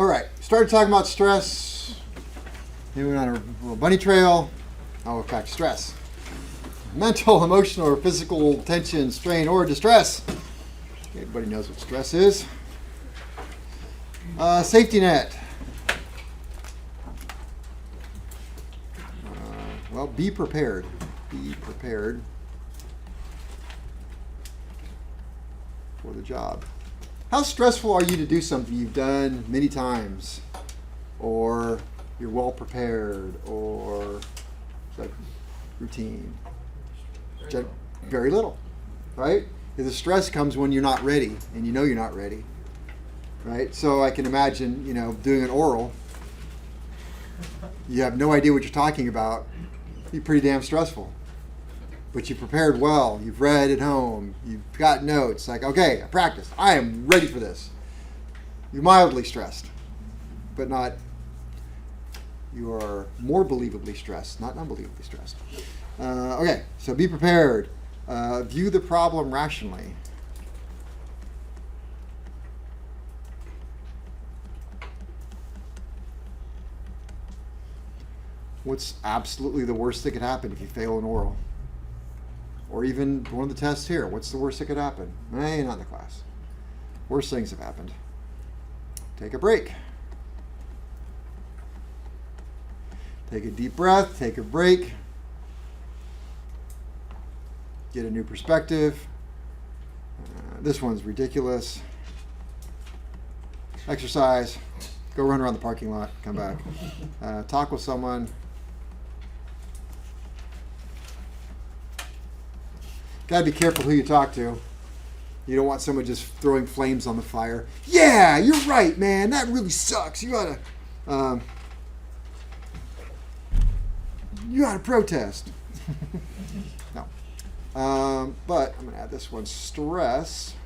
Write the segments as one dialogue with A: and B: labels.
A: All right, started talking about stress. Then we went on a little bunny trail. Now we're back to stress. Mental, emotional, or physical tension, strain, or distress. Everybody knows what stress is. Safety net. Well, be prepared. Be prepared for the job. How stressful are you to do something you've done many times, or you're well prepared, or it's like routine? Very little, right? Because the stress comes when you're not ready, and you know you're not ready, right? So I can imagine, doing an oral. You have no idea what you're talking about. It'd be pretty damn stressful. But you prepared well. You've read at home. You've got notes. Like, okay, I practiced. I am ready for this. You're mildly stressed, but not. You are more believably stressed, not unbelievably stressed. Okay, so be prepared. View the problem rationally. What's absolutely the worst that could happen if you fail an oral? Or even one of the tests here. What's the worst that could happen? Not in the class. Worst things have happened. Take a break. Take a deep breath. Take a break. Get a new perspective. This one's ridiculous. Exercise. Go run around the parking lot. Come back. Talk with someone. Gotta be careful who you talk to. You don't want someone just throwing flames on the fire. Yeah, you're right, man. That really sucks. You oughta protest. No. But I'm gonna add this one. Stress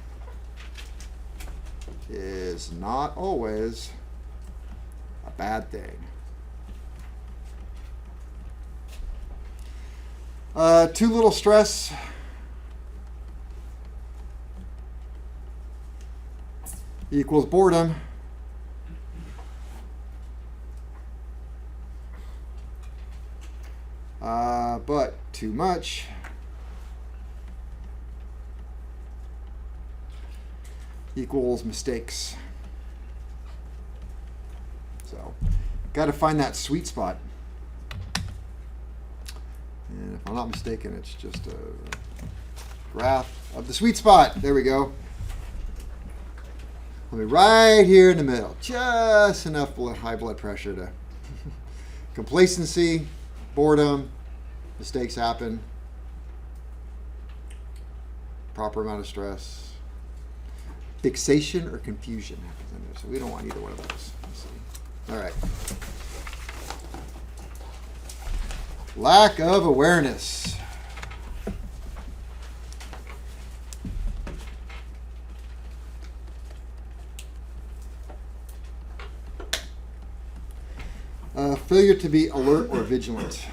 A: is not always a bad thing. Too little stress equals boredom. But too much equals mistakes. So, got to find that sweet spot. And if I'm not mistaken, it's just a graph of the sweet spot. There we go. I'll be right here in the middle. Just enough high blood pressure to complacency, boredom, mistakes happen, proper amount of stress, fixation or confusion happens in there. So we don't want either one of those. Let's see. All right. Lack of awareness. Failure to be alert or vigilant.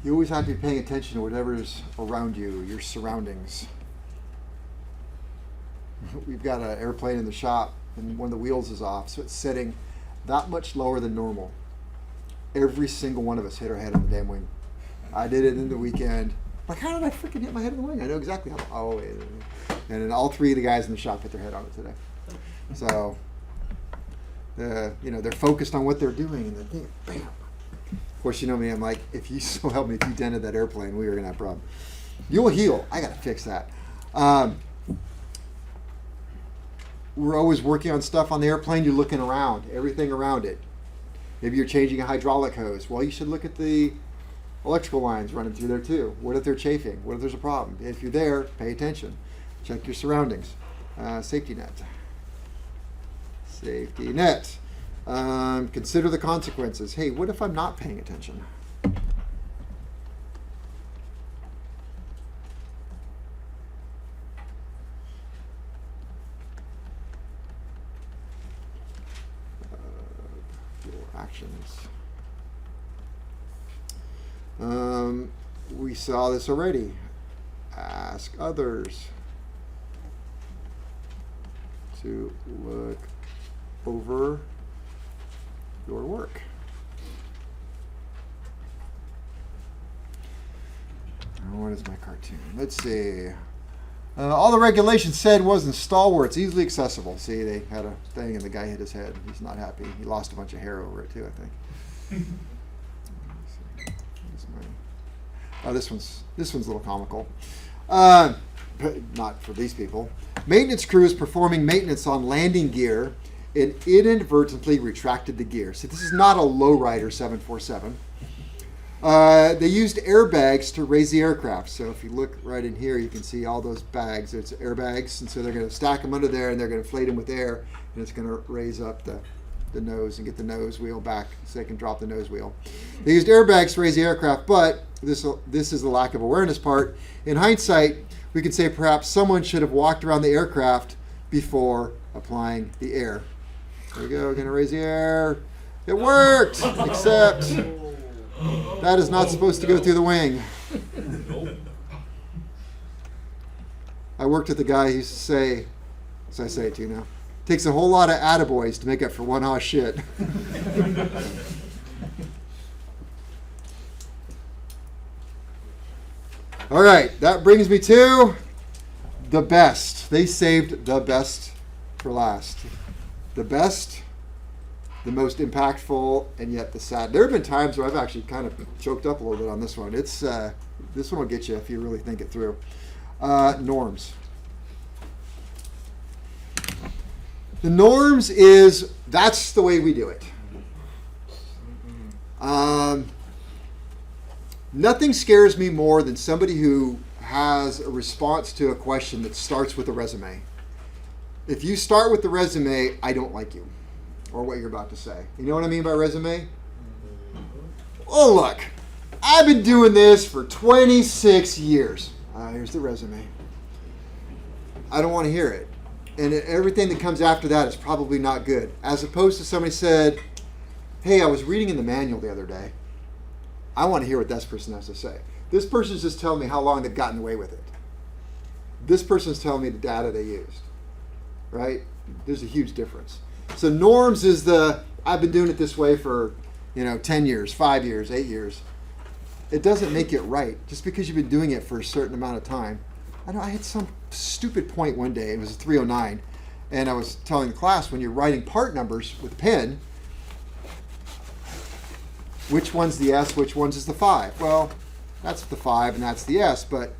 A: You always have to be paying attention to whatever is around you, your surroundings. We've got an airplane in the shop and one of the wheels is off, so it's sitting that much lower than normal. Every single one of us hit our head on the damn wing. I did it in the weekend. Like, how did I freaking hit my head on the wing? I know exactly how. Oh, wait. And then all three of the guys in the shop hit their head on it today. So, they're focused on what they're doing, and then bam. Of course, you know me. I'm like, if you so help me, if you dented that airplane, we are gonna have a problem. You'll heal. I gotta fix that. We're always working on stuff on the airplane. You're looking around, everything around it. Maybe you're changing a hydraulic hose. Well, you should look at the electrical lines running through there too. What if they're chafing? What if there's a problem? If you're there, pay attention. Check your surroundings. Safety net. Safety net. Consider the consequences. Hey, what if I'm not paying attention? actions. We saw this already. Ask others to look over your work. What is my cartoon? Let's see. All the regulations said was install where it's easily accessible. See, they had a thing and the guy hit his head. He's not happy. He lost a bunch of hair over it too, I think. This one's a little comical. But not for these people. Maintenance crew is performing maintenance on landing gear and inadvertently retracted the gear. See, this is not a lowrider 747. They used airbags to raise the aircraft. So if you look right in here, you can see all those bags. It's airbags, and so they're going to stack them under there, and they're going to inflate them with air, and it's going to raise up the nose and get the nose wheel back so they can drop the nose wheel. They used airbags to raise the aircraft, but this is the lack of awareness part. In hindsight, we could say perhaps someone should have walked around the aircraft before applying the air. There we go, we're going to raise the air. It worked, except that is not supposed to go through the wing. I worked with the guy who used to say, as I say it to you now, takes a whole lot of attaboys to make up for one shit. All right, that brings me to the best. They saved the best for last. The best, the most impactful, and yet the sad. There have been times where I've actually kind of choked up a little bit on this one. It's this one will get you if you really think it through. Norms. The norms is, that's the way we do it. Nothing scares me more than somebody who has a response to a question that starts with a resume. If you start with the resume, I don't like you, or what you're about to say. You know what I mean by resume? Oh, look, I've been doing this for 26 years. Here's the resume. I don't want to hear it. And everything that comes after that is probably not good. As opposed to somebody said, hey, I was reading in the manual the other day. I want to hear what this person has to say. This person's just telling me how long they've gotten away with it. This person's telling me the data they used. Right? There's a huge difference. So norms is I've been doing it this way for 10 years, 5 years, 8 years. It doesn't make it right. Just because you've been doing it for a certain amount of time. I had some stupid point one day. It was a 309. And I was telling the class, when you're writing part numbers with a pen, which one's the S, which one's is the 5? Well, that's the 5 and that's the S, but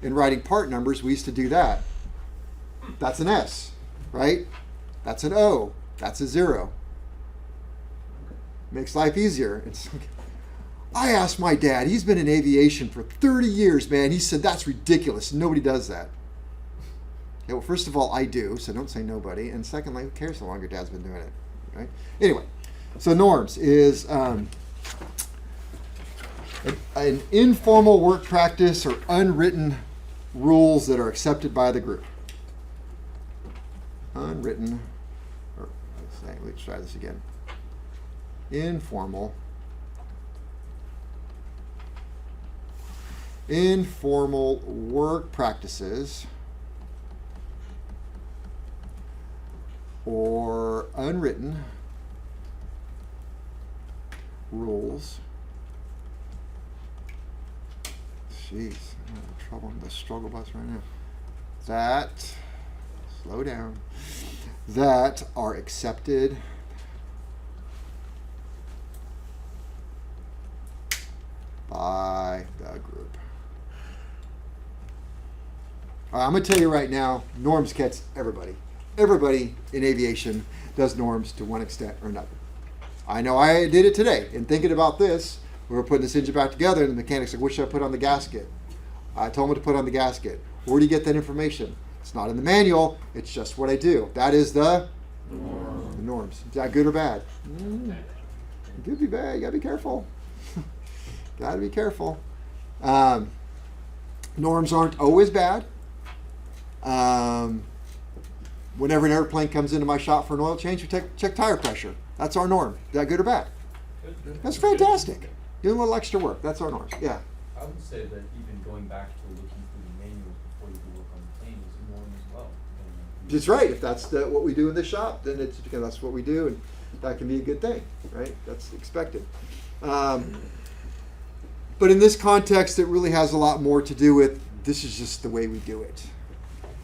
A: in writing part numbers, we used to do that. That's an S, right? That's an O. That's a 0. Makes life easier. I asked my dad, he's been in aviation for 30 years, man. He said, that's ridiculous. Nobody does that. Okay, well, first of all, I do, so don't say nobody. And secondly, who cares how long your dad's been doing it, right? Anyway, so norms is an informal work practice or unwritten rules that are accepted by the group. Unwritten, or let's try this again. Informal work practices or unwritten rules. Jeez, I'm having trouble on the struggle bus right now. Slow down. That are accepted by the group. All right, I'm going to tell you right now, norms catch everybody. Everybody in aviation does norms to one extent or another. I know I did it today. In thinking about this, we were putting this engine back together, and the mechanic's like, what should I put on the gasket? I told him to put on the gasket. Where do you get that information? It's not in the manual. It's just what I do. That is the norms. Is that good or bad? It could be bad. You got to be careful. Got to be careful. Norms aren't always bad. Whenever an airplane comes into my shop for an oil change, we check tire pressure. That's our norm. Is that good or bad? That's fantastic. Doing a little extra work. That's our norms. Yeah.
B: I would say that even going back to looking through the manuals before you do work on the plane is a norm as well.
A: That's right. If that's what we do in the shop, then it's because that's what we do, and that can be a good thing, right? That's expected. But in this context, it really has a lot more to do with this is just the way we do it.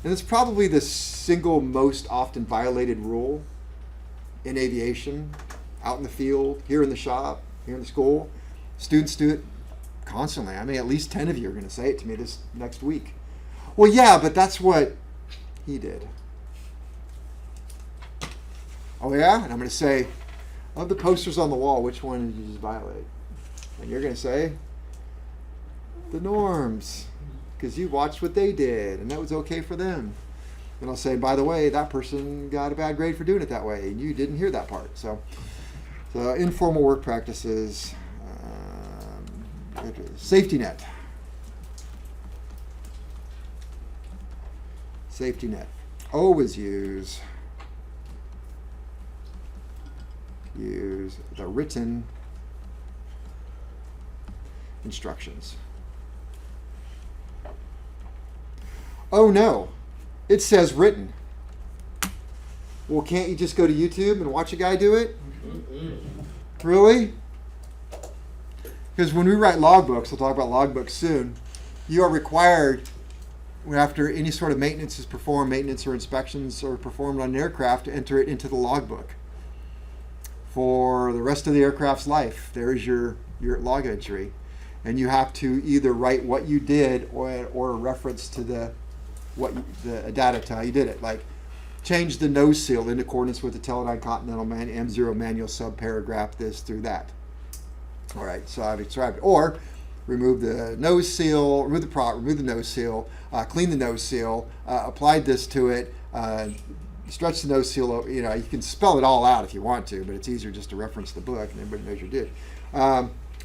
A: And it's probably the single most often violated rule in aviation, out in the field, here in the shop, here in the school. Students do it constantly. I mean, at least 10 of you are going to say it to me this next week. Well, yeah, but that's what he did. Oh, yeah? And I'm going to say, of the posters on the wall, which one did you just violate? And you're going to say, the norms, because you watched what they did, and that was okay for them. And I'll say, by the way, that person got a bad grade for doing it that way, and you didn't hear that part. So informal work practices, safety net. Safety net. Always use the written instructions. Oh no, it says written. Well, can't you just go to YouTube and watch a guy do it? Really? Because when we write logbooks, we'll talk about logbooks soon, you are required, after any sort of maintenance is performed, maintenance or inspections are performed on an aircraft, to enter it into the logbook. For the rest of the aircraft's life, there's your log entry. And you have to either write what you did or a reference to the data to how you did it. Like, change the nose seal in accordance with the Teledyne Continental M0 manual subparagraph this through that. All right, so I've described it. Or remove the nose seal, remove the nose seal, clean the nose seal, applied this to it, stretch the nose seal. You know, you can spell it all out if you want to, but it's easier just to reference the book and everybody knows you did.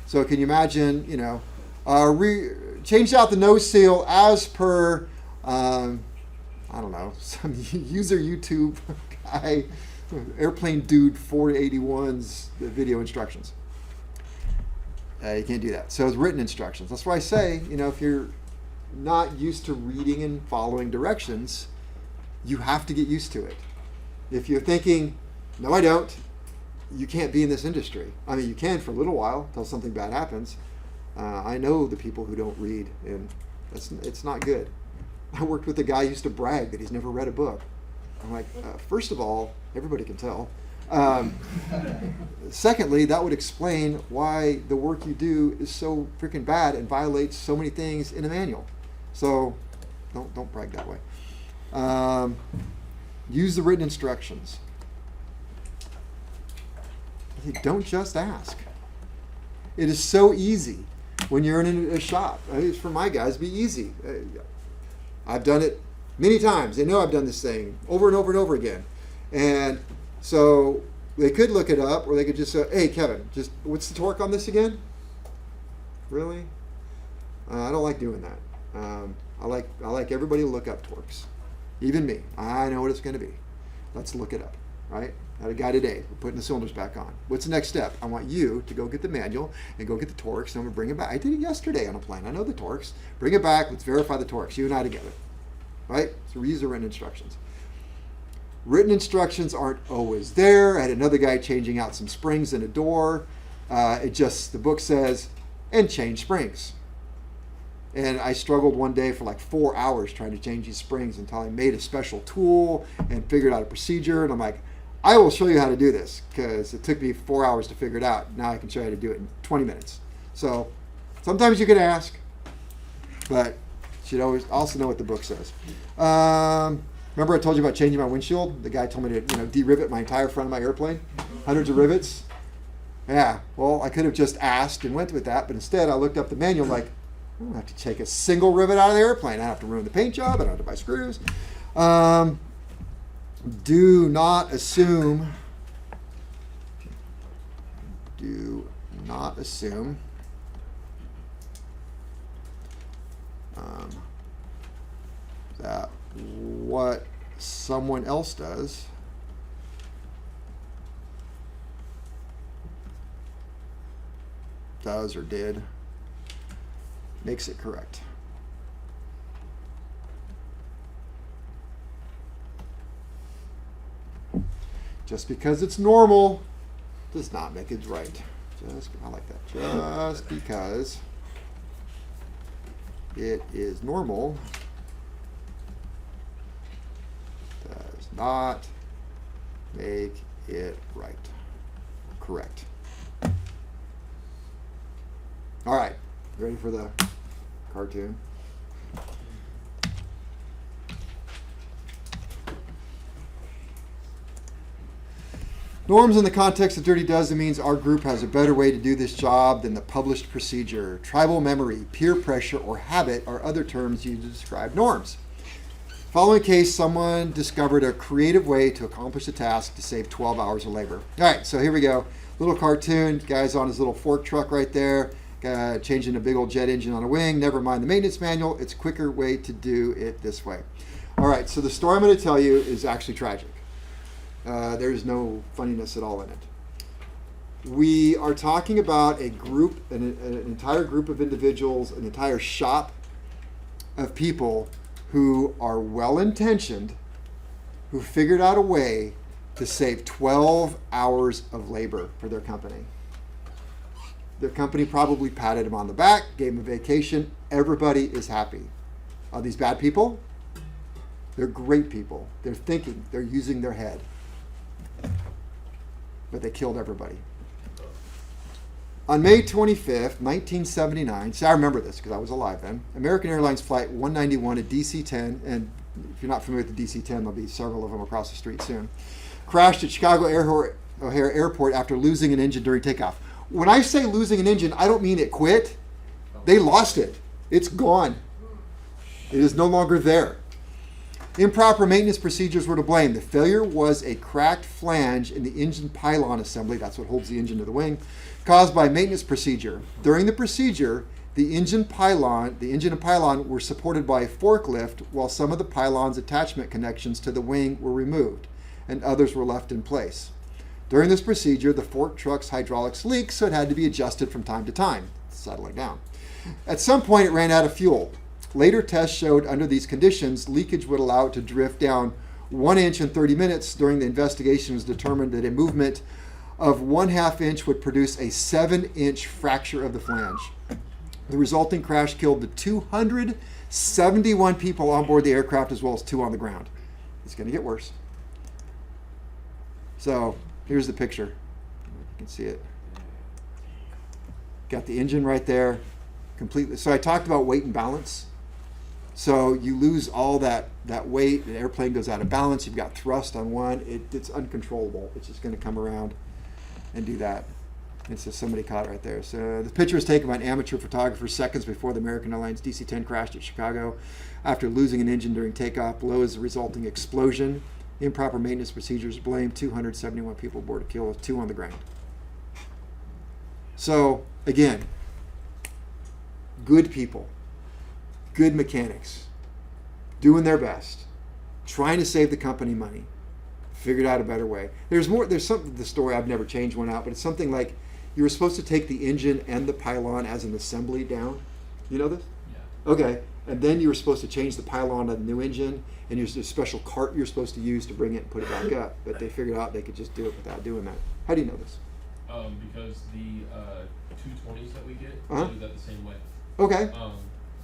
A: So can you imagine, you know, changed out the nose seal as per, I don't know, some user YouTube guy, Airplane Dude 481's video instructions. You can't do that. So it's written instructions. That's why I say, you know, if you're not used to reading and following directions, you have to get used to it. If you're thinking, no, I don't, you can't be in this industry. I mean, you can for a little while until something bad happens. I know the people who don't read, and it's not good. I worked with a guy who used to brag that he's never read a book. I'm like, first of all, everybody can tell. Secondly, that would explain why the work you do is so freaking bad and violates so many things in a manual. So don't brag that way. Use the written instructions. Don't just ask. It is so easy when you're in a shop. It's for my guys, be easy. I've done it many times. They know I've done this thing over and over and over again. And so they could look it up, or they could just say, hey, Kevin, just what's the torque on this again? Really? I don't like doing that. I like everybody to look up torques. Even me. I know what it's going to be. Let's look it up, right? I had a guy today. We're putting the cylinders back on. What's the next step? I want you to go get the manual and go get the torques, and I'm going to bring it back. I did it yesterday on a plane. I know the torques. Bring it back. Let's verify the torques. You and I together, right? So we use the written instructions. Written instructions aren't always there. I had another guy changing out some springs in a door. The book says, and change springs. And I struggled one day for like 4 hours trying to change these springs until I made a special tool and figured out a procedure. And I'm like, I will show you how to do this, because it took me 4 hours to figure it out. Now I can show you how to do it in 20 minutes. So sometimes you can ask, but you should always also know what the book says. Remember I told you about changing my windshield? The guy told me to, de-rivet my entire front of my airplane, hundreds of rivets. Yeah, well, I could have just asked and went with that, but instead I looked up the manual like, I don't have to take a single rivet out of the airplane. I don't have to ruin the paint job. I don't have to buy screws. Do not assume. Do not assume that what someone else does does or did makes it correct. Just because it's normal does not make it right. I like that. Just because it is normal does not make it right. Correct. All right. Ready for the cartoon? Norms in the context of Dirty Dozen means our group has a better way to do this job than the published procedure. Tribal memory, peer pressure, or habit are other terms used to describe norms. Following case, someone discovered a creative way to accomplish a task to save 12 hours of labor. All right, so here we go. Little cartoon, guy's on his little fork truck right there, changing a big old jet engine on a wing. Never mind the maintenance manual. It's a quicker way to do it this way. All right, so the story I'm going to tell you is actually tragic. There's no funniness at all in it. We are talking about a group, an entire group of individuals, an entire shop of people who are well-intentioned, who figured out a way to save 12 hours of labor for their company. Their company probably patted them on the back, gave them a vacation. Everybody is happy. Are these bad people? They're great people. They're thinking. They're using their head. But they killed everybody. On May 25th, 1979, see, I remember this because I was alive then, American Airlines Flight 191, a DC-10, and if you're not familiar with the DC-10, there'll be several of them across the street soon, crashed at Chicago O'Hare Airport after losing an engine during takeoff. When I say losing an engine, I don't mean it quit. They lost it. It's gone. It is no longer there. Improper maintenance procedures were to blame. The failure was a cracked flange in the engine pylon assembly, that's what holds the engine to the wing, caused by maintenance procedure. During the procedure, the engine and pylon were supported by a forklift, while some of the pylon's attachment connections to the wing were removed, and others were left in place. During this procedure, the fork truck's hydraulics leaked, so it had to be adjusted from time to time, settling down. At some point, it ran out of fuel. Later tests showed under these conditions, leakage would allow it to drift down 1 inch in 30 minutes. During the investigation, it was determined that a movement of 1/2 inch would produce a 7-inch fracture of the flange. The resulting crash killed the 271 people on board the aircraft as well as 2 on the ground. It's going to get worse. So here's the picture. You can see it. Got the engine right there completely. So I talked about weight and balance. So you lose all that weight, the airplane goes out of balance, you've got thrust on one, it's uncontrollable. It's just going to come around and do that. And so somebody caught it right there. So the picture was taken by an amateur photographer seconds before the American Airlines DC-10 crashed at Chicago after losing an engine during takeoff. Below is the resulting explosion. Improper maintenance procedures blamed 271 people aboard, a kill of 2 on the ground. So again, good people, good mechanics, doing their best, trying to save the company money, figured out a better way. There's something, the story, I've never changed one out, but it's something like you were supposed to take the engine and the pylon as an assembly down. You know this?
B: Yeah.
A: Okay. And then you were supposed to change the pylon of the new engine, and there's a special cart you're supposed to use to bring it and put it back up. But they figured out they could just do it without doing that. How do you know this?
B: Because the 220s that we get,
A: Uh-huh.
B: we do that the same way.
A: Okay.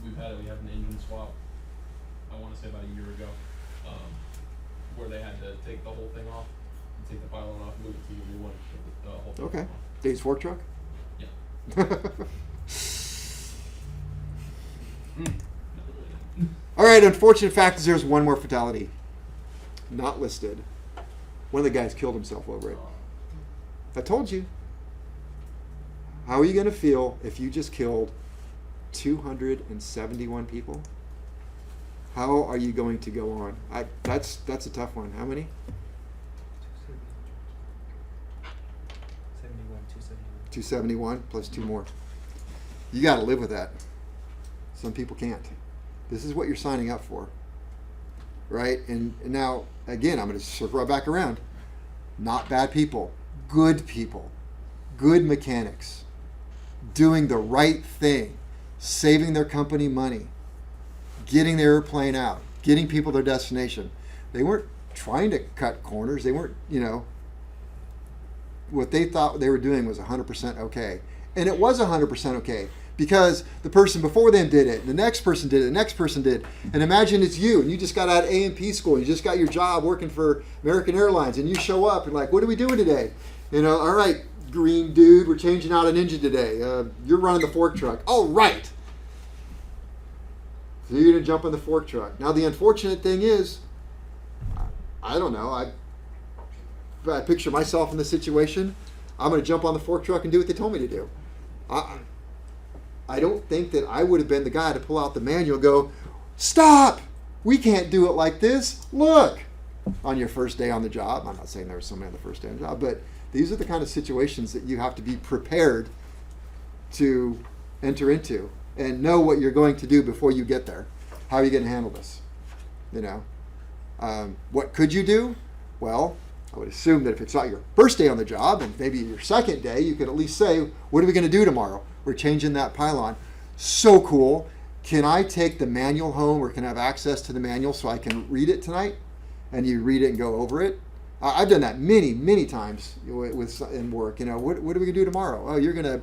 B: We have an engine swap, I want to say about a year ago, where they had to take the whole thing off, and take the pylon off, move it to the new one, put the whole thing
A: Okay.
B: on.
A: Dave's fork truck?
B: Yeah.
A: All right, unfortunate fact is there's one more fatality. Not listed. One of the guys killed himself over it. I told you. How are you going to feel if you just killed 271 people? How are you going to go on? That's a tough one. How many? 271 plus 2 more. You got to live with that. Some people can't. This is what you're signing up for, right? And now, again, I'm going to circle right back around. Not bad people, good mechanics, doing the right thing, saving their company money, getting the airplane out, getting people to their destination. They weren't trying to cut corners. They weren't, what they thought they were doing was 100% okay. And it was 100% okay because the person before them did it, and the next person did it, the next person did. And imagine it's you, and you just got out of AMP school, and you just got your job working for American Airlines, and you show up and like, what are we doing today? All right, green dude, we're changing out an engine today. You're running the fork truck. Oh, right. So you're going to jump on the fork truck. Now, the unfortunate thing is, I don't know, if I picture myself in this situation, I'm going to jump on the fork truck and do what they told me to do. I don't think that I would have been the guy to pull out the manual and go, stop, we can't do it like this. Look, on your first day on the job. I'm not saying there was somebody on the first day on the job, but these are the kind of situations that you have to be prepared to enter into and know what you're going to do before you get there. How are you going to handle this? What could you do? Well, I would assume that if it's not your first day on the job and maybe your second day, you could at least say, what are we going to do tomorrow? We're changing that pylon. So cool. Can I take the manual home or can I have access to the manual so I can read it tonight? And you read it and go over it. I've done that many, many times in work. What are we going to do tomorrow? Oh, you're going to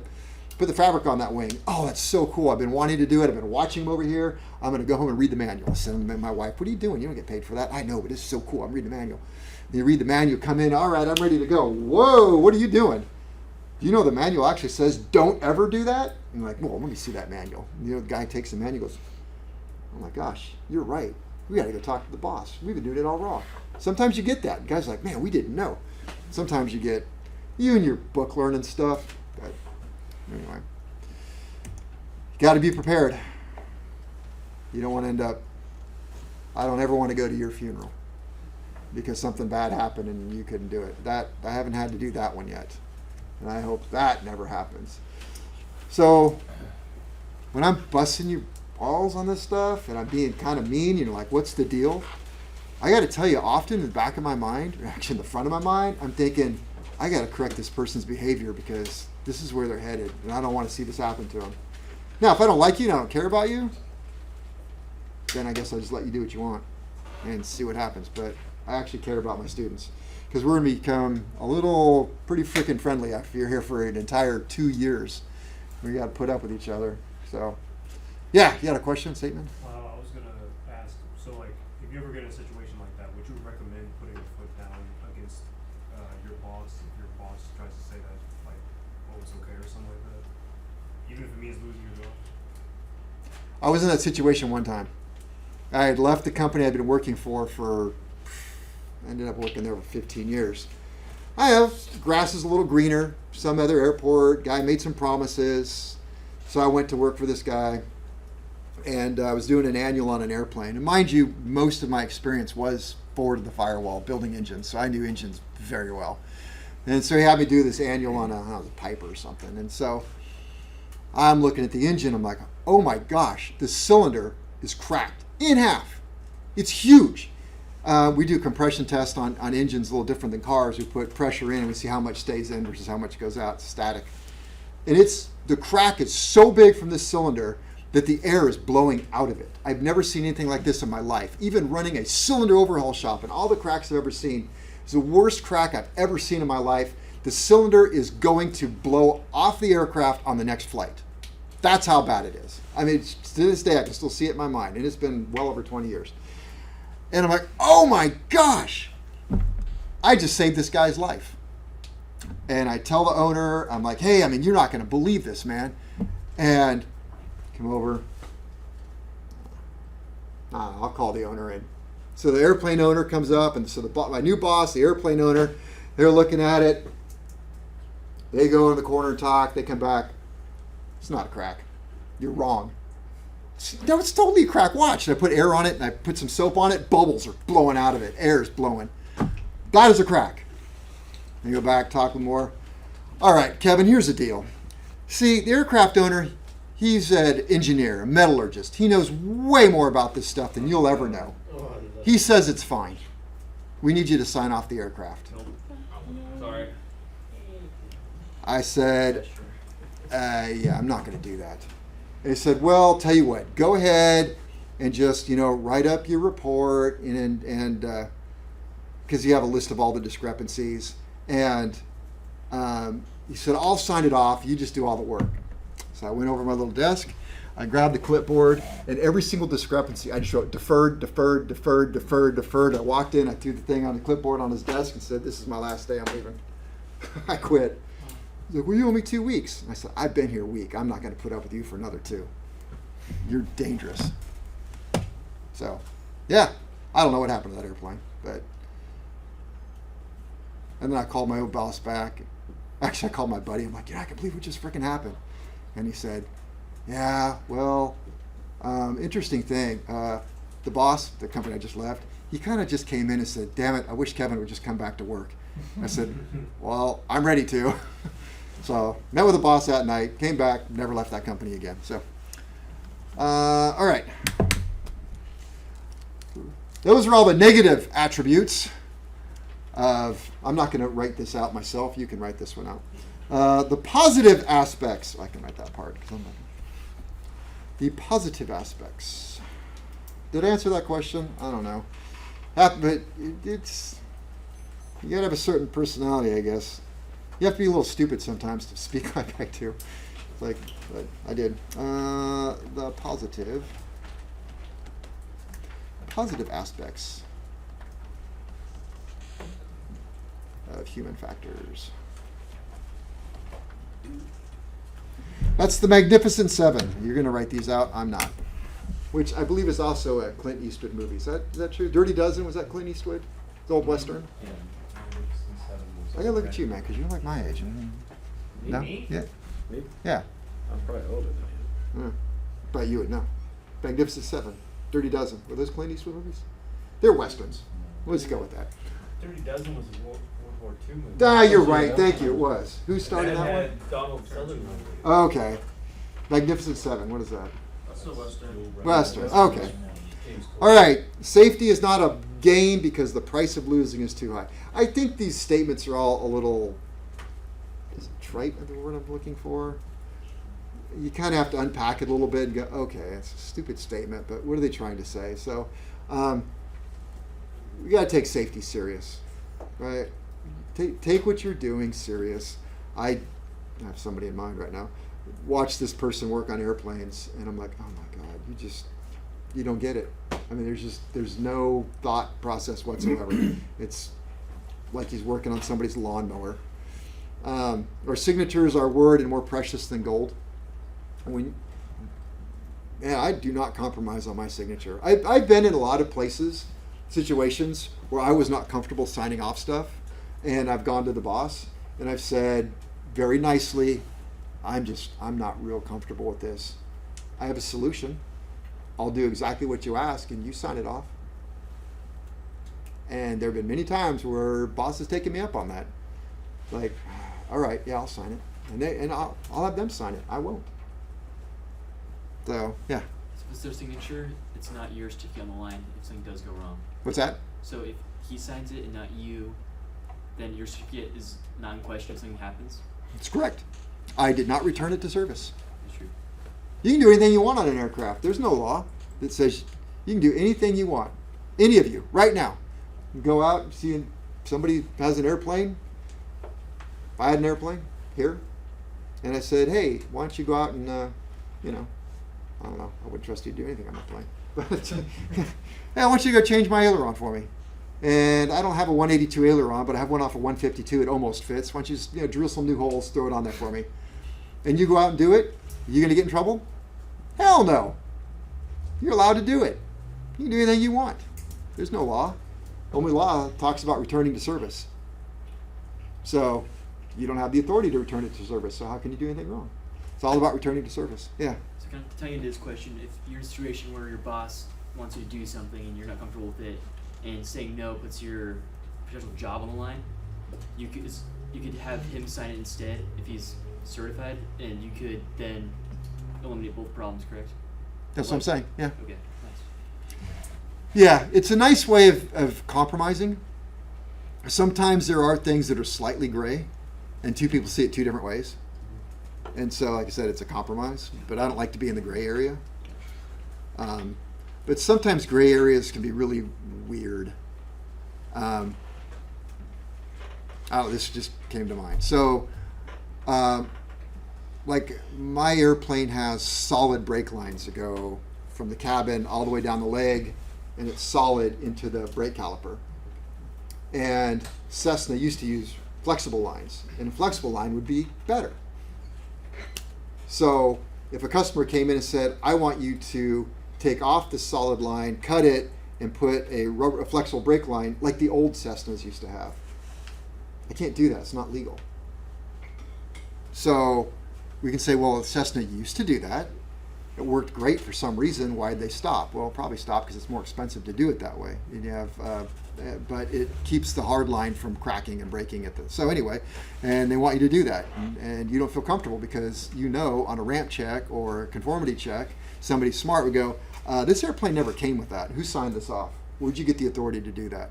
A: put the fabric on that wing. Oh, that's so cool. I've been wanting to do it. I've been watching them over here. I'm going to go home and read the manual. I send my wife, what are you doing? You don't get paid for that. I know, but it's so cool. I'm reading the manual. You read the manual, come in. All right, I'm ready to go. Whoa, what are you doing? The manual actually says, don't ever do that? And I'm like, well, let me see that manual. The guy takes the manual and goes, oh my gosh, you're right. We got to go talk to the boss. We've been doing it all wrong. Sometimes you get that. The guy's like, man, we didn't know. Sometimes you get you and your book learning stuff. But anyway, you got to be prepared. You don't want to end up, I don't ever want to go to your funeral because something bad happened and you couldn't do it. That I haven't had to do that one yet. And I hope that never happens. So when I'm busting your balls on this stuff and I'm being kind of mean, you're like, what's the deal? I got to tell you, often in the back of my mind, or actually in the front of my mind, I'm thinking, I got to correct this person's behavior because this is where they're headed and I don't want to see this happen to them. Now, if I don't like you and I don't care about you, then I guess I'll just let you do what you want and see what happens. But I actually care about my students because we're going to become a little pretty freaking friendly after you're here for an entire 2 years. We got to put up with each other. So, yeah, you had a question, statement?
C: I was going to ask, so like, if you ever get in a situation like that, would you recommend putting your foot down against your boss if your boss tries to say that, like, oh, it's okay or something like that? Even if it means losing your job?
A: I was in that situation one time. I had left the company I'd been working for ended up working there for 15 years. Grass is a little greener, some other airport, guy made some promises. So I went to work for this guy and I was doing an annual on an airplane. And mind you, most of my experience was forward of the firewall, building engines. So I knew engines very well. And so he had me do this annual on a Piper or something. And so I'm looking at the engine. I'm like, oh my gosh, the cylinder is cracked in half. It's huge. We do compression tests on engines a little different than cars. We put pressure in and we see how much stays in versus how much goes out. It's static. And the crack is so big from this cylinder that the air is blowing out of it. I've never seen anything like this in my life. Even running a cylinder overhaul shop and all the cracks I've ever seen, it's the worst crack I've ever seen in my life. The cylinder is going to blow off the aircraft on the next flight. That's how bad it is. I mean, to this day, I can still see it in my mind. And it's been well over 20 years. And I'm like, oh my gosh, I just saved this guy's life. And I tell the owner, I'm like, hey, you're not going to believe this, man. And come over. I'll call the owner in. So the airplane owner comes up, and so my new boss, the airplane owner, they're looking at it. They go in the corner and talk. They come back. It's not a crack. You're wrong. No, it's totally a crack. Watch. And I put air on it and I put some soap on it. Bubbles are blowing out of it. Air is blowing. That is a crack. And go back, talk more. All right, Kevin, here's the deal. See, the aircraft owner, he's an engineer, a metallurgist. He knows way more about this stuff than you'll ever know. He says it's fine. We need you to sign off the aircraft.
B: Sorry.
A: I said, yeah, I'm not going to do that. And he said, well, tell you what, go ahead and just, write up your report and because you have a list of all the discrepancies. And he said, I'll sign it off. You just do all the work. So I went over to my little desk. I grabbed the clipboard, and every single discrepancy, I just wrote deferred, deferred, deferred, deferred, deferred. I walked in, I threw the thing on the clipboard on his desk and said, this is my last day, I'm leaving. I quit. He's like, well, you owe me 2 weeks. And I said, I've been here a week. I'm not going to put up with you for another 2. You're dangerous. So, yeah, I don't know what happened to that airplane, but. And then I called my old boss back. Actually, I called my buddy. I'm like, I can't believe what just freaking happened. And he said, yeah, well, interesting thing. The boss, the company I just left, he kind of just came in and said, damn it, I wish Kevin would just come back to work. I said, well, I'm ready to. So met with the boss that night, came back, never left that company again. So, all right. Those are all the negative attributes of, I'm not going to write this out myself. You can write this one out. The positive aspects, I can write that part. The positive aspects. Did I answer that question? I don't know. But it's, you got to have a certain personality, I guess. You have to be a little stupid sometimes to speak like I do. It's like, but I did. The positive aspects of human factors. That's the Magnificent Seven. You're going to write these out. I'm not. Which I believe is also a Clint Eastwood movie. Is that true? Dirty Dozen, was that Clint Eastwood? The old Western?
C: Yeah.
A: I gotta look at you, man, because you're like my age. No?
D: Me?
A: Yeah.
D: Me?
A: Yeah.
D: I'm probably older than you.
A: But you would know. Magnificent Seven, Dirty Dozen. Were those Clint Eastwood movies? They're Westerns. Let's go with that.
C: Dirty Dozen was a World War II movie.
A: Ah, you're right. Thank you. It was. Who started that one?
C: Donald Sutherland.
A: Okay. Magnificent Seven. What is that?
C: That's a Western.
A: Western. Okay. All right. Safety is not a gain because the price of losing is too high. I think these statements are all a little, is it trite the word I'm looking for? You kind of have to unpack it a little bit and go, okay, it's a stupid statement, but what are they trying to say? So we got to take safety serious, right? Take what you're doing serious. I have somebody in mind right now. Watch this person work on airplanes, and I'm like, oh my God, you don't get it. I mean, there's no thought process whatsoever. It's like he's working on somebody's lawnmower. Our signatures are word and more precious than gold. I do not compromise on my signature. I've been in a lot of places, situations where I was not comfortable signing off stuff, and I've gone to the boss and I've said very nicely, I'm not real comfortable with this. I have a solution. I'll do exactly what you ask, and you sign it off. And there have been many times where boss has taken me up on that. Like, all right, yeah, I'll sign it, and I'll have them sign it. I won't. So yeah.
E: So if it's their signature, it's not yours to keep on the line if something does go wrong.
A: What's that?
E: So if he signs it and not you, then your certificate is not in question if something happens.
A: It's correct. I did not return it to service.
E: That's true.
A: You can do anything you want on an aircraft. There's no law that says you can do anything you want. Any of you, right now. You go out and see somebody has an airplane. If I had an airplane here, and I said, hey, why don't you go out and, I don't know, I wouldn't trust you to do anything on my plane. But hey, I want you to go change my aileron for me. And I don't have a 182 aileron, but I have one off a 152. It almost fits. Why don't you just drill some new holes, throw it on there for me. And you go out and do it. You going to get in trouble? Hell no. You're allowed to do it. You can do anything you want. There's no law. Only law talks about returning to service. So you don't have the authority to return it to service. So how can you do anything wrong? It's all about returning to service. Yeah.
E: So kind of tying into this question, if you're in a situation where your boss wants you to do something and you're not comfortable with it, and saying no puts your potential job on the line, you could have him sign it instead if he's certified, and you could then eliminate both problems, correct?
A: That's what I'm saying. Yeah.
E: Okay, nice.
A: Yeah, it's a nice way of compromising. Sometimes there are things that are slightly gray, and two people see it two different ways. And so, like I said, it's a compromise, but I don't like to be in the gray area. But sometimes gray areas can be really weird. Oh, this just came to mind. So, like my airplane has solid brake lines that go from the cabin all the way down the leg, and it's solid into the brake caliper. And Cessna used to use flexible lines, and a flexible line would be better. So if a customer came in and said, I want you to take off the solid line, cut it, and put a flexible brake line like the old Cessnas used to have, I can't do that. It's not legal. So we can say, well, Cessna used to do that. It worked great for some reason. Why did they stop? Well, probably stop because it's more expensive to do it that way. And you have, but it keeps the hard line from cracking and breaking at the. So anyway, and they want you to do that, and you don't feel comfortable because you know on a ramp check or a conformity check, somebody smart would go, this airplane never came with that. Who signed this off? Where'd you get the authority to do that?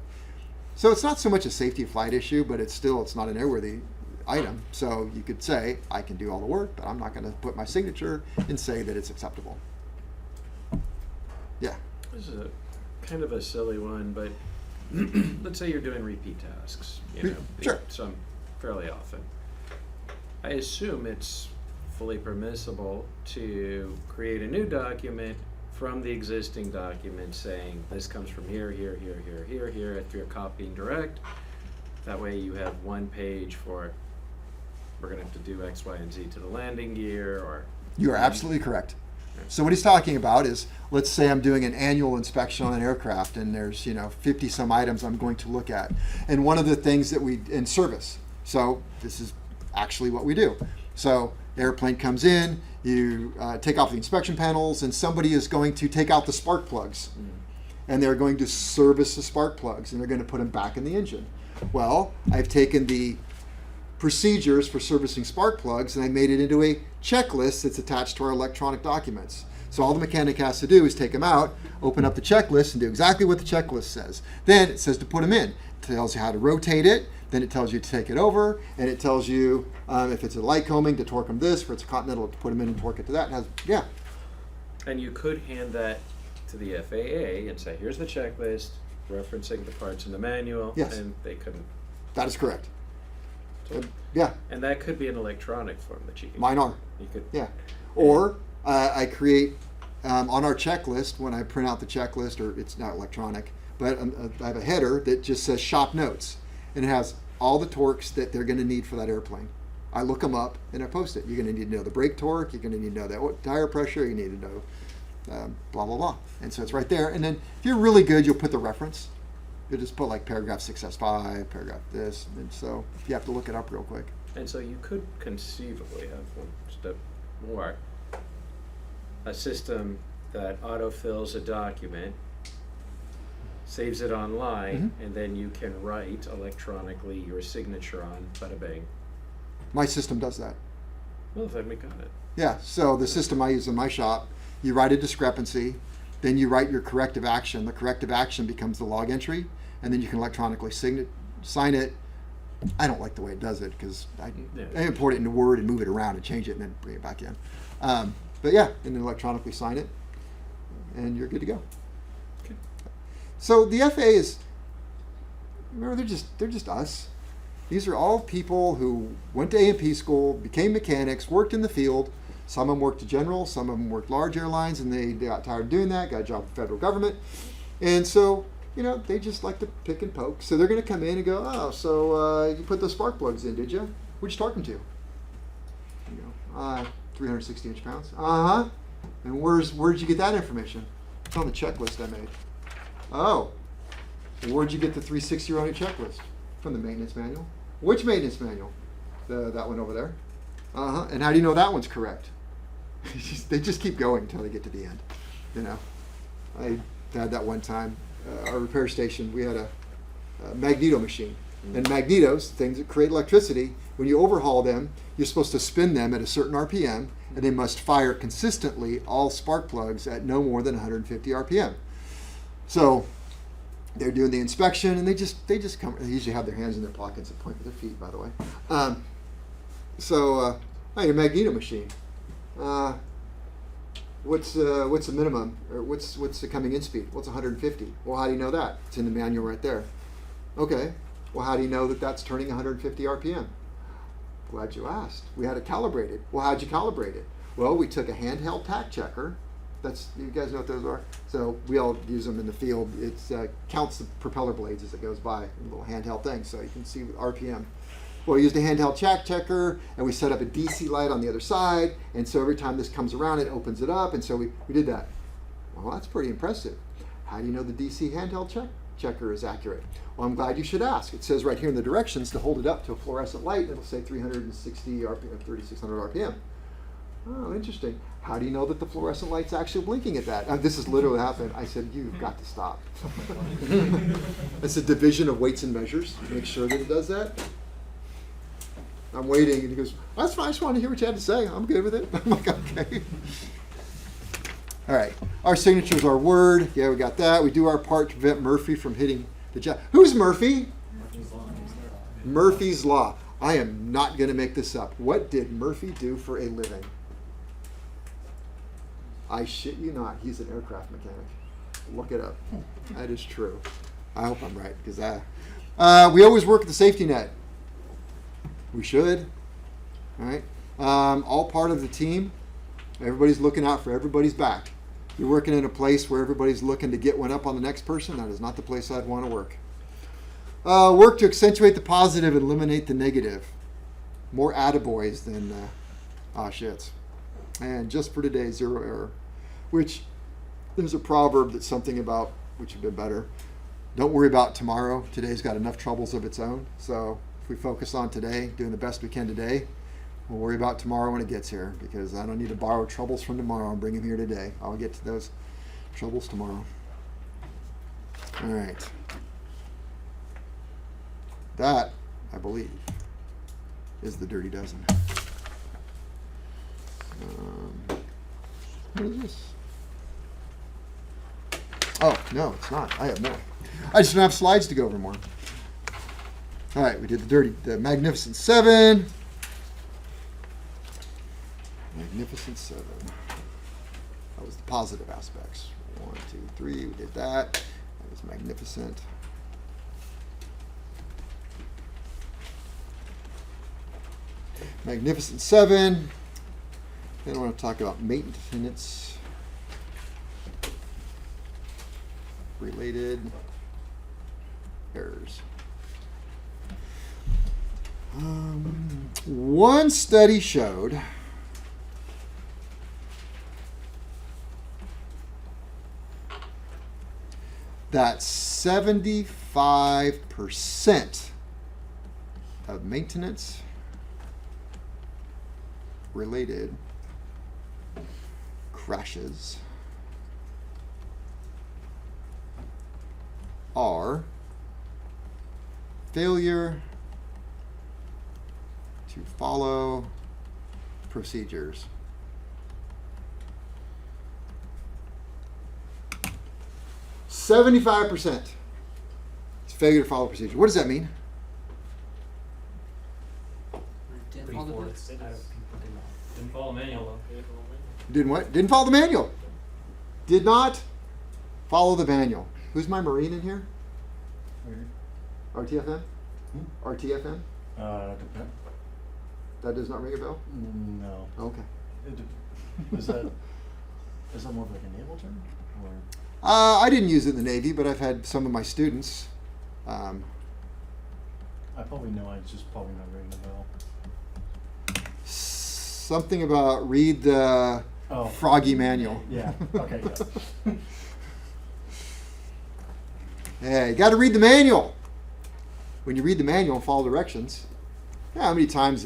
A: So it's not so much a safety of flight issue, but it's not an airworthy item. So you could say, I can do all the work, but I'm not going to put my signature and say that it's acceptable. Yeah.
D: This is a kind of a silly one, but let's say you're doing repeat tasks,
A: Sure.
D: some fairly often. I assume it's fully permissible to create a new document from the existing document saying this comes from here, here, here, here, here, here, if you're copying direct. That way you have one page for we're going to have to do X, Y, and Z to the landing gear, or...
A: You are absolutely correct. So what he's talking about is, let's say I'm doing an annual inspection on an aircraft, and there's 50 some items I'm going to look at, and one of the things that we in service. So this is actually what we do. So the airplane comes in, you take off the inspection panels, and somebody is going to take out the spark plugs, and they're going to service the spark plugs, and they're going to put them back in the engine. Well, I've taken the procedures for servicing spark plugs and I made it into a checklist that's attached to our electronic documents. So all the mechanic has to do is take them out, open up the checklist, and do exactly what the checklist says. Then it says to put them in. It tells you how to rotate it, then it tells you to take it over, and it tells you if it's a light combing to torque them this, if it's a continental to put them in and torque it to that.
D: And you could hand that to the FAA and say, here's the checklist, referencing the parts in the manual,
A: Yes.
D: and they couldn't.
A: That is correct.
D: So,
A: Yeah,
D: and that could be an electronic form that you can.
A: mine are.
D: You could.
A: Yeah. Or I create on our checklist, when I print out the checklist, or it's not electronic, but I have a header that just says shop notes, and it has all the torques that they're going to need for that airplane. I look them up and I post it. You're going to need to know the brake torque, you're going to need to know the tire pressure, you need to know blah, blah, blah. And so it's right there. And then if you're really good, you'll put the reference. You'll just put like paragraph 6S5, paragraph this, and so you have to look it up real quick.
D: And so you could conceivably have one step more. A system that autofills a document, saves it online, and then you can write electronically your signature on, bada bang.
A: My system does that.
D: Well, then we got it.
A: Yeah, so the system I use in my shop, you write a discrepancy, then you write your corrective action. The corrective action becomes the log entry, and then you can electronically sign it. I don't like the way it does it because I import it into Word and move it around and change it and then bring it back in. But yeah, and then electronically sign it, and you're good to go.
D: Okay.
A: So the FAA is, remember, they're just us. These are all people who went to AMP school, became mechanics, worked in the field. Some of them worked at General, some of them worked large airlines, and they got tired of doing that, got a job with the federal government. And so, they just like to pick and poke. So they're going to come in and go, oh, so you put those spark plugs in, did you? Where'd you torque them to? You go, 360 inch-pounds. Uh-huh. And where'd you get that information? It's on the checklist I made. Oh. Well, where'd you get the 360 on your checklist? From the maintenance manual. Which maintenance manual? That one over there. Uh-huh. And how do you know that one's correct? They just keep going until they get to the end. I had that one time. Our repair station, we had a magneto machine. And magnetos, things that create electricity, when you overhaul them, you're supposed to spin them at a certain RPM, and they must fire consistently all spark plugs at no more than 150 RPM. So they're doing the inspection, and they just come. They usually have their hands in their pockets and point with their feet, by the way. So Oh, your magneto machine. What's the minimum, or what's the coming in speed? What's 150? Well, how do you know that? It's in the manual right there. Okay. Well, how do you know that that's turning 150 RPM? Glad you asked. We had it calibrated. Well, how'd you calibrate it? Well, we took a handheld tack checker. You guys know what those are? So we all use them in the field. It counts the propeller blades as it goes by, a little handheld thing, so you can see with RPM. Well, we used a handheld tack checker, and we set up a DC light on the other side, and so every time this comes around, it opens it up, and so we did that. Well, that's pretty impressive. How do you know the DC handheld checker is accurate? Well, I'm glad you should ask. It says right here in the directions to hold it up to a fluorescent light, it'll say 360 RPM, 3,600 RPM. Oh, interesting. How do you know that the fluorescent light's actually blinking at that? This has literally happened. I said, you've got to stop. It's a division of weights and measures. Make sure that it does that. I'm waiting, and he goes, that's fine, I just wanted to hear what you had to say. I'm good with it. I'm like, okay. All right. Our signature is our word. Yeah, we got that. We do our part to prevent Murphy from hitting the jack. Who's Murphy? Murphy's Law. I am not going to make this up. What did Murphy do for a living? I shit you not. He's an aircraft mechanic. Look it up. That is true. I hope I'm right, because we always work at the safety net. We should. All right. All part of the team. Everybody's looking out for everybody's back. You're working in a place where everybody's looking to get one up on the next person. That is not the place I'd want to work. Work to accentuate the positive and eliminate the negative. More attaboys than shits. And just for today, 0 error. Which, there's a proverb that's something about, which would be better. Don't worry about tomorrow. Today's got enough troubles of its own. So if we focus on today, doing the best we can today, we'll worry about tomorrow when it gets here, because I don't need to borrow troubles from tomorrow and bring them here today. I'll get to those troubles tomorrow. All right. That, I believe, is the Dirty Dozen. What is this? Oh, no, it's not. I have more. I just don't have slides to go over more. All right, we did the Magnificent Seven. Magnificent Seven. That was the positive aspects. 1, 2, 3. We did that. That was magnificent. Magnificent Seven. Then I want to talk about maintenance related errors. One study showed that 75% of maintenance related crashes are failure to follow procedures. %75% is failure to follow procedure. What does that mean?
F: Didn't follow manual.
A: Didn't what? Didn't follow the manual. Did not follow the manual. Who's my Marine in here? RTFM? RTFM? That does not ring a bell?
F: No.
A: Okay.
F: Is that more of like a naval term? Or?
A: I didn't use it in the Navy, but I've had some of my students.
F: I probably know. I just probably not ringing a bell.
A: Something about read the Froggy manual.
F: Yeah. Okay. Yeah.
A: Hey, you got to read the manual. When you read the manual and follow directions, how many times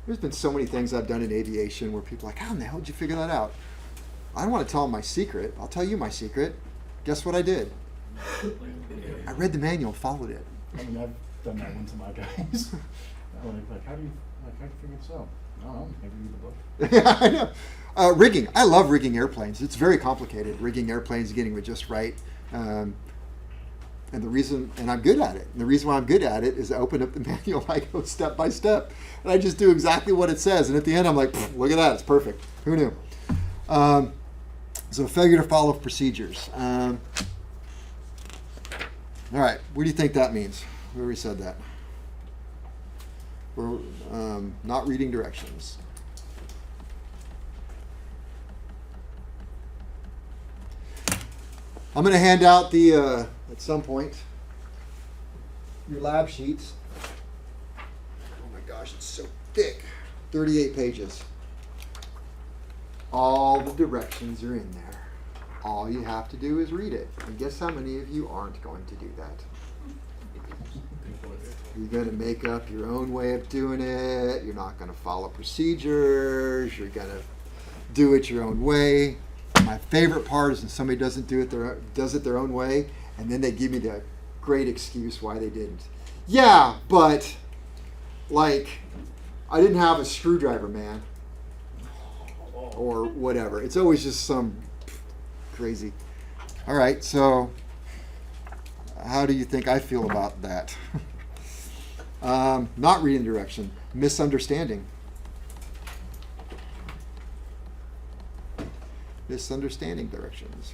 A: there's been so many things I've done in aviation where people are like, how in the hell did you figure that out? I don't want to tell them my secret. I'll tell you my secret. Guess what I did? I read the manual and followed it.
F: I mean, I've done that one to my guys. I'm like, how do you figure this out? I don't know. Maybe read the book.
A: Yeah, I know. Rigging. I love rigging airplanes. It's very complicated. Rigging airplanes, getting it just right. And I'm good at it. And the reason why I'm good at it is I open up the manual, I go step by step, and I just do exactly what it says. And at the end, I'm like, look at that, it's perfect. Who knew? So failure to follow procedures. All right, what do you think that means? We already said that. We're not reading directions. I'm going to hand out the, at some point, your lab sheets. Oh my gosh, it's so thick. 38 pages. All the directions are in there. All you have to do is read it. And guess how many of you aren't going to do that? You're going to make up your own way of doing it. You're not going to follow procedures. You're going to do it your own way. My favorite part is when somebody does it their own way, and then they give me the great excuse why they didn't. Yeah, but like I didn't have a screwdriver, man, or whatever. It's always just some crazy. All right, so how do you think I feel about that? Not reading direction, misunderstanding. Misunderstanding directions.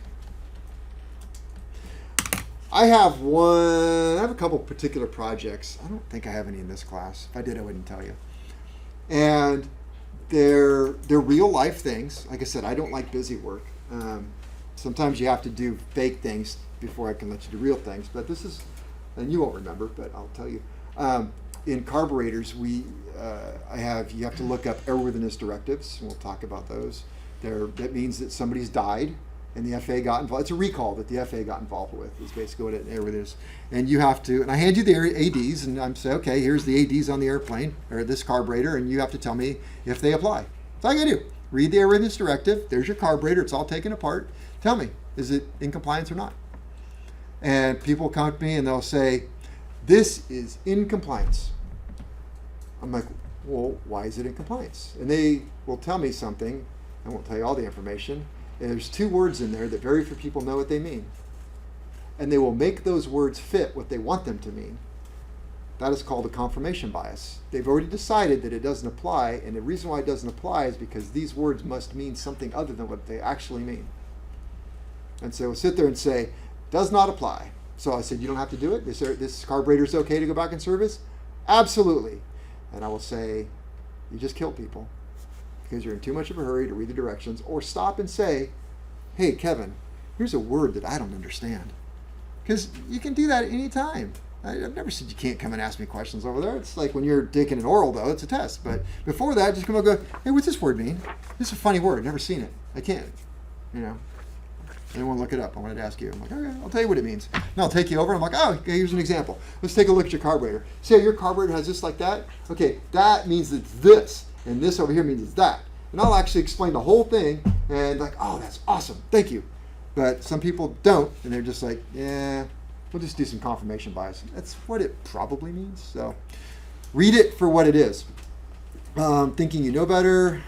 A: I have a couple particular projects. I don't think I have any in this class. If I did, I wouldn't tell you. And they're real life things. Like I said, I don't like busy work. Sometimes you have to do fake things before I can let you do real things. But this is, and you won't remember, but I'll tell you. In carburetors, you have to look up airworthiness directives. And we'll talk about those. That means that somebody's died and the FAA got involved. It's a recall that the FAA got involved with, is basically what it is. And you have to, and I hand you the ADs and I'm saying, okay, here's the ADs on the airplane or this carburetor, and you have to tell me if they apply. That's all I gotta do. Read the airworthiness directive. There's your carburetor. It's all taken apart. Tell me, is it in compliance or not? And people come to me and they'll say, this is in compliance. I'm like, well, why is it in compliance? And they will tell me something. I won't tell you all the information. And there's two words in there that very few people know what they mean. And they will make those words fit what they want them to mean. That is called a confirmation bias. They've already decided that it doesn't apply, and the reason why it doesn't apply is because these words must mean something other than what they actually mean. And so we'll sit there and say, does not apply. So I said, you don't have to do it? This carburetor is okay to go back in service? Absolutely. And I will say, you just killed people, because you're in too much of a hurry to read the directions, or stop and say, hey, Kevin, here's a word that I don't understand. Because you can do that at any time. I've never said you can't come and ask me questions over there. It's like when you're taking an oral, though, it's a test. But before that, just come up and go, hey, what's this word mean? This is a funny word. Never seen it. I can't. I didn't want to look it up. I wanted to ask you. I'm like, okay, I'll tell you what it means. And I'll take you over. I'm like, oh, okay, here's an example. Let's take a look at your carburetor. See how your carburetor has this like that? Okay, that means it's this. And this over here means it's that. And I'll actually explain the whole thing. And like, oh, that's awesome. Thank you. But some people don't. And they're just like, yeah, we'll just do some confirmation bias. That's what it probably means. So read it for what it is. Thinking you know better.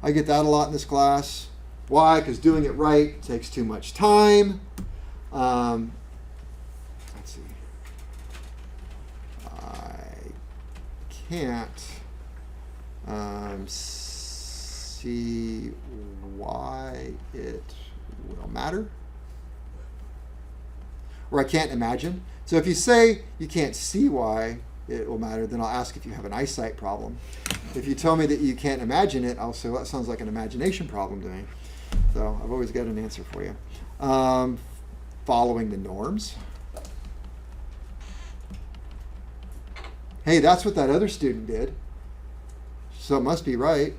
A: I get that a lot in this class. Why? Because doing it right takes too much time. Let's see. I can't see why it will matter. Or I can't imagine. So if you say you can't see why it will matter, then I'll ask if you have an eyesight problem. If you tell me that you can't imagine it, I'll say, well, that sounds like an imagination problem to me. So I've always got an answer for you. Following the norms. Hey, that's what that other student did. So it must be right.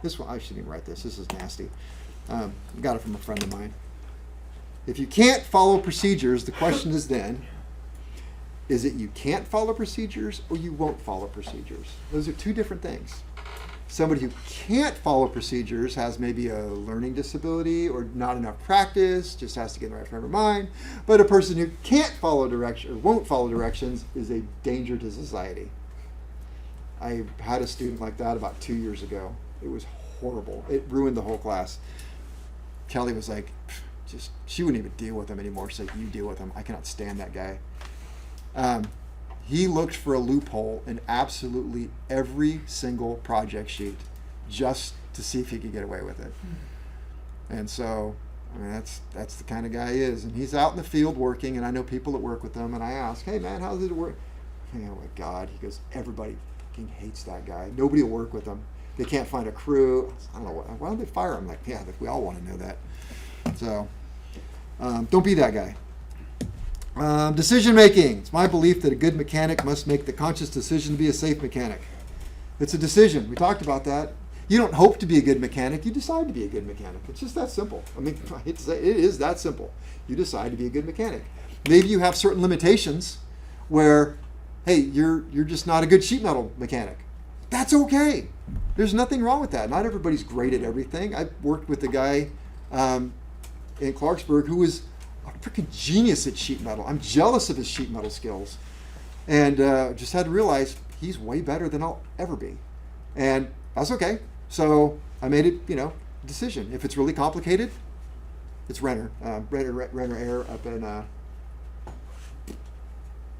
A: This one, I shouldn't even write this. This is nasty. Got it from a friend of mine. If you can't follow procedures, the question is then, is it you can't follow procedures or you won't follow procedures? Those are two different things. Somebody who can't follow procedures has maybe a learning disability or not enough practice, just has to get in the right frame of mind. But a person who can't follow direction or won't follow directions is a danger to society. I had a student like that about 2 years ago. It was horrible. It ruined the whole class. Kelly was like, she wouldn't even deal with him anymore. She's like, you deal with him. I cannot stand that guy. He looked for a loophole in absolutely every single project sheet just to see if he could get away with it. And so, I mean, that's the kind of guy he is. And he's out in the field working, and I know people that work with him, and I ask, hey man, how does it work? Oh my God. He goes, everybody fucking hates that guy. Nobody will work with him. They can't find a crew. I don't know, why don't they fire him? Like, yeah, we all want to know that. So, don't be that guy. Decision making. It's my belief that a good mechanic must make the conscious decision to be a safe mechanic. It's a decision. We talked about that. You don't hope to be a good mechanic. You decide to be a good mechanic. It's just that simple. I mean, I hate to say it is that simple. You decide to be a good mechanic. Maybe you have certain limitations where, hey, you're just not a good sheet metal mechanic. That's okay. There's nothing wrong with that. Not everybody's great at everything. I worked with a guy in Clarksburg who was a freaking genius at sheet metal. I'm jealous of his sheet metal skills. And just had to realize he's way better than I'll ever be. And that's okay. So I made it, decision. If it's really complicated, it's Renner Air up in,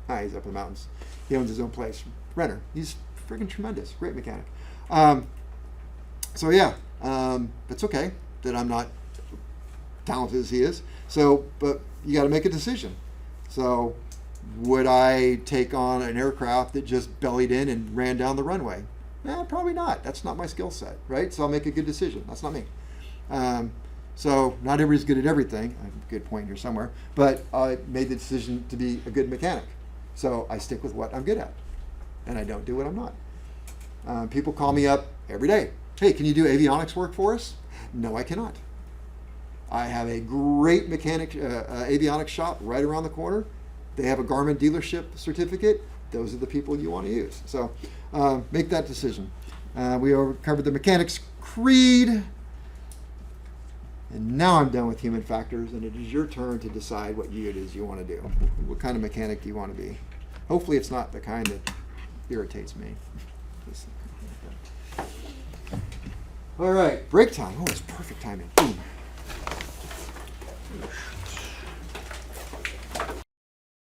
A: he's up in the mountains. He owns his own place. Renner, he's freaking tremendous, great mechanic. So yeah, it's okay that I'm not talented as he is. So, but you got to make a decision. So, would I take on an aircraft that just bellied in and ran down the runway? Probably not. That's not my skill set, right? So I'll make a good decision. That's not me. So not everybody's good at everything. I have a good point here somewhere. But I made the decision to be a good mechanic. So I stick with what I'm good at, and I don't do what I'm not. People call me up every day. Hey, can you do avionics work for us? No, I cannot. I have a great mechanic avionics shop right around the corner. They have a Garmin dealership certificate. Those are the people you want to use. So make that decision. We covered the mechanics creed. And now I'm done with human factors, and it is your turn to decide what it is you want to do. What kind of mechanic do you want to be? Hopefully it's not the kind that irritates me. All right, break time. Oh, it's perfect timing. Boom.